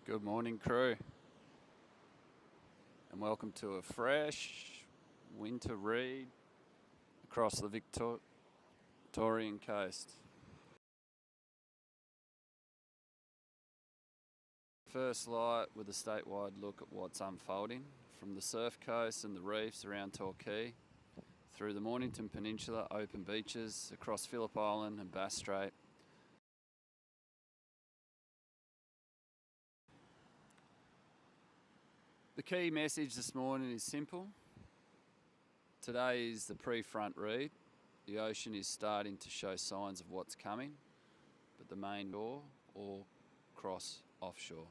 Good morning, crew, and welcome to a fresh winter read across the Victorian coast. First light with a statewide look at what's unfolding from the surf coast and the reefs around Torquay, through the Mornington Peninsula, open beaches, across Phillip Island and Bass Strait. The key message this morning is simple. Today is the pre-front read. The ocean is starting to show signs of what's coming, but the main door or cross offshore.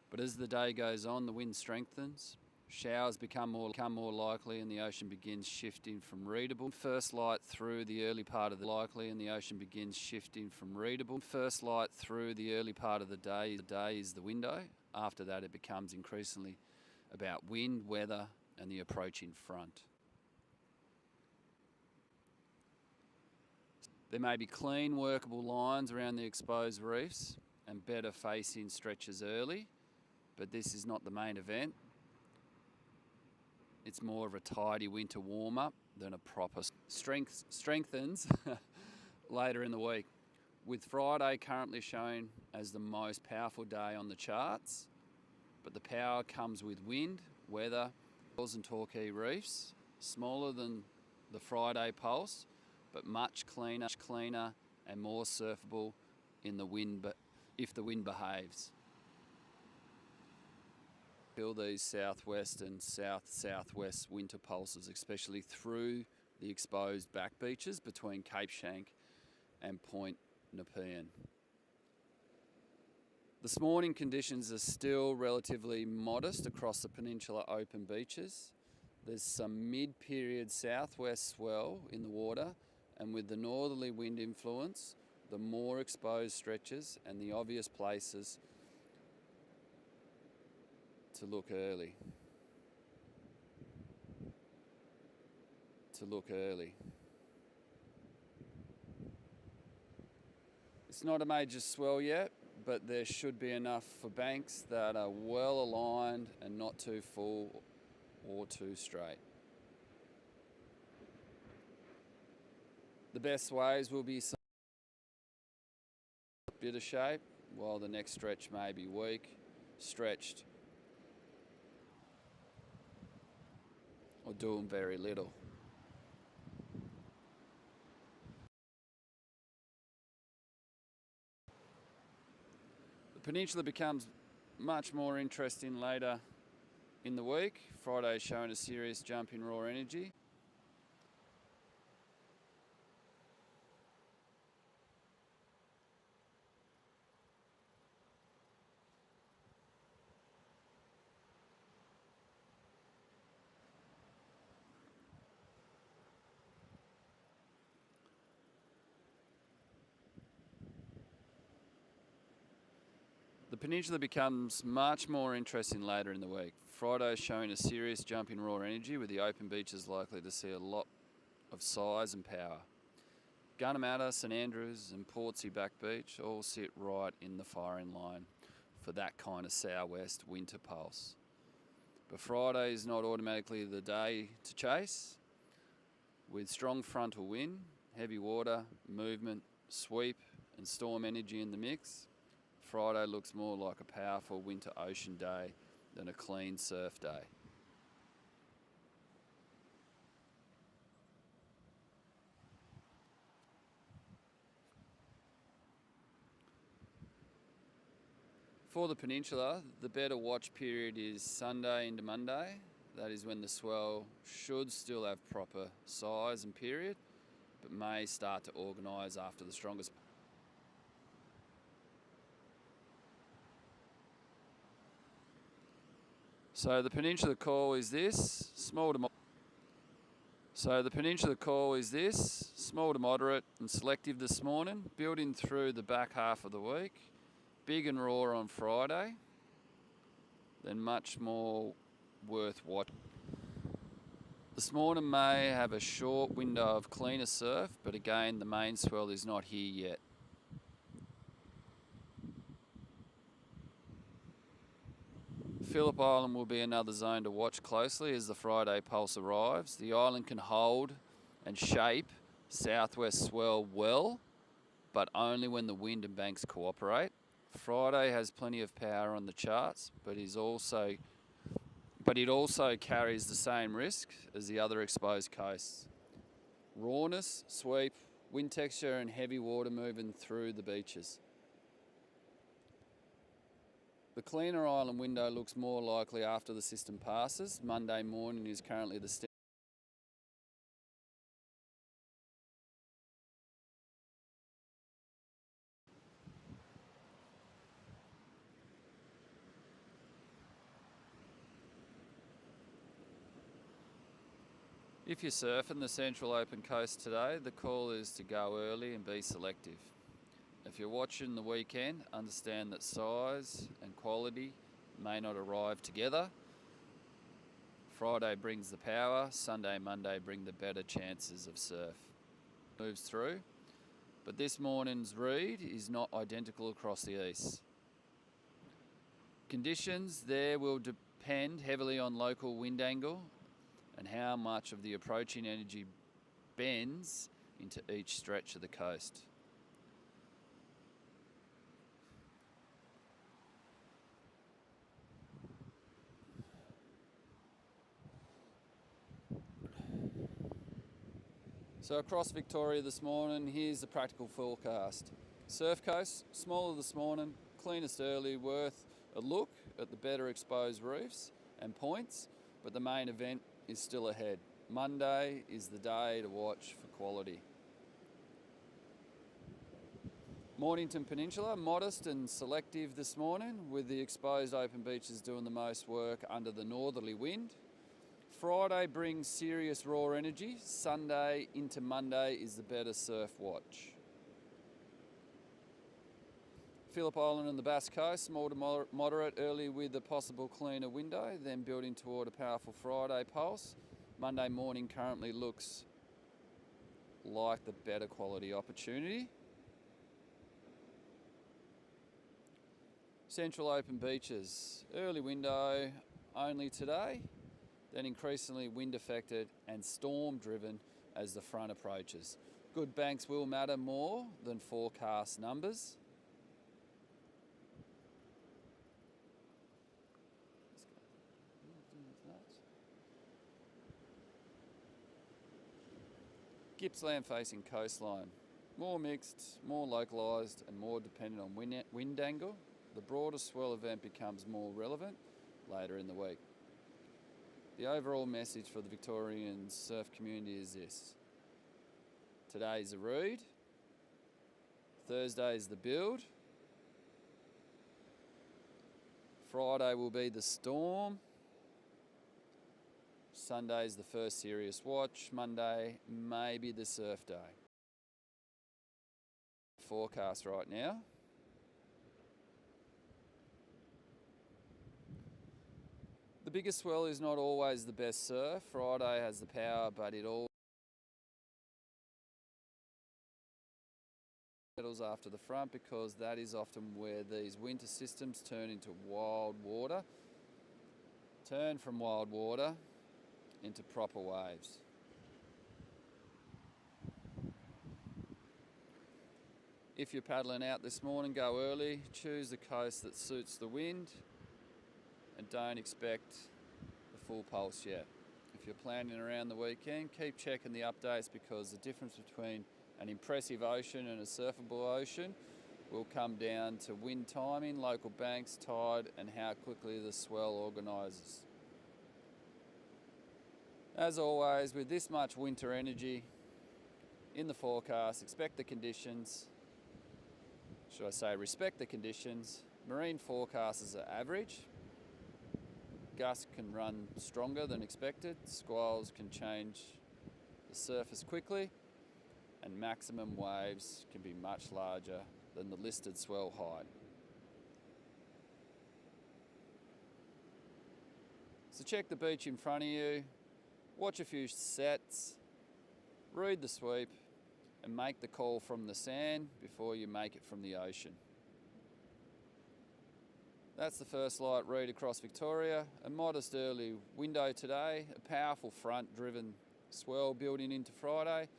But as the day goes on, the wind strengthens, showers become more likely, and the ocean begins shifting from readable. First light through the early part of the day is the window. After that, it becomes increasingly about wind, weather, and the approaching front. There may be clean, workable lines around the exposed reefs and better facing stretches early, but this is not the main event. It's more of a tidy winter warm-up than a proper strengthens later in the week, with Friday currently shown as the most powerful day on the charts. But the power comes with wind, weather, and Torquay reefs, smaller than the Friday pulse, but much cleaner and more surfable in the wind, if the wind behaves. Feel these southwest and south-southwest winter pulses, especially through the exposed back beaches between Cape Schanck and Point Nepean. This morning conditions are still relatively modest across the peninsula open beaches. There's some mid-period southwest swell in the water, and with the northerly wind influence, the more exposed stretches and the obvious places to look early. It's not a major swell yet, but there should be enough for banks that are well aligned and not too full or too straight. The best waves will be some bit of shape, while the next stretch may be weak, stretched, or doing very little. The peninsula becomes much more interesting later in the week. Friday showing a serious jump in raw energy. The peninsula becomes much more interesting later in the week. Friday showing a serious jump in raw energy, with the open beaches likely to see a lot of size and power. Gunnamatta, St Andrews and Portsea Back Beach all sit right in the firing line for that kind of southwest winter pulse. But Friday is not automatically the day to chase. With strong frontal wind, heavy water, movement, sweep and storm energy in the mix, Friday looks more like a powerful winter ocean day than a clean surf day. For the peninsula, the better watch period is Sunday into Monday. That is when the swell should still have proper size and period, but may start to organise after the strongest. So the peninsula call is this, small to moderate and selective this morning, building through the back half of the week. Big and raw on Friday, then much more worth watching. This morning may have a short window of cleaner surf, but again, the main swell is not here yet. Phillip Island will be another zone to watch closely as the Friday pulse arrives. The island can hold and shape southwest swell well, but only when the wind and banks cooperate. Friday has plenty of power on the charts, but it also carries the same risk as the other exposed coasts. Rawness, sweep, wind texture and heavy water moving through the beaches. The cleaner island window looks more likely after the system passes. Monday morning is currently the If you're surfing the Central Open Coast today, the call is to go early and be selective. If you're watching the weekend, understand that size and quality may not arrive together. Friday brings the power, Sunday, Monday bring the better chances of surf. Moves through, but this morning's read is not identical across the east. Conditions there will depend heavily on local wind angle and how much of the approaching energy bends into each stretch of the coast. So across Victoria this morning, here's the practical forecast. Surf Coast, smaller this morning, cleanest early, worth a look at the better exposed reefs and points, but the main event is still ahead. Monday is the day to watch for quality. Mornington Peninsula, modest and selective this morning, with the exposed open beaches doing the most work under the northerly wind. Friday brings serious raw energy. Sunday into Monday is the better surf watch. Phillip Island and the Bass Coast, small to moderate early with a possible cleaner window, then building toward a powerful Friday pulse. Monday morning currently looks like the better quality opportunity. Central Open Beaches, early window only today, then increasingly wind affected and storm driven as the front approaches. Good banks will matter more than forecast numbers. Gippsland facing coastline, more mixed, more localised and more dependent on wind angle. The broader swell event becomes more relevant later in the week. The overall message for the Victorian surf community is this. Today's the read, Thursday's the build, Friday will be the storm, Sunday's the first serious watch, Monday maybe the surf day. Forecast right now. The biggest swell is not always the best surf. Friday has the power, but it all settles after the front because that is often where these winter systems turn into wild water. Turn from wild water into proper waves. If you're paddling out this morning, go early, choose the coast that suits the wind and don't expect the full pulse yet. If you're planning around the weekend, keep checking the updates because the difference between an impressive ocean and a surfable ocean will come down to wind timing, local banks, tide and how quickly the swell organises. As always, with this much winter energy in the forecast, expect the conditions, should I say respect the conditions. Marine forecasters are average. Gusts can run stronger than expected. Squalls can change the surface quickly. And maximum waves can be much larger than the listed swell height. So check the beach in front of you, watch a few sets, read the sweep, and make the call from the sand before you make it from the ocean. That's the first light read across Victoria. A modest early window today, a powerful front-driven swell building into Friday,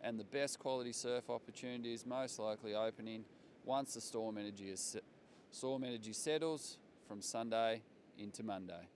and the best quality surf opportunities most likely opening once the storm energy settles from Sunday into Monday.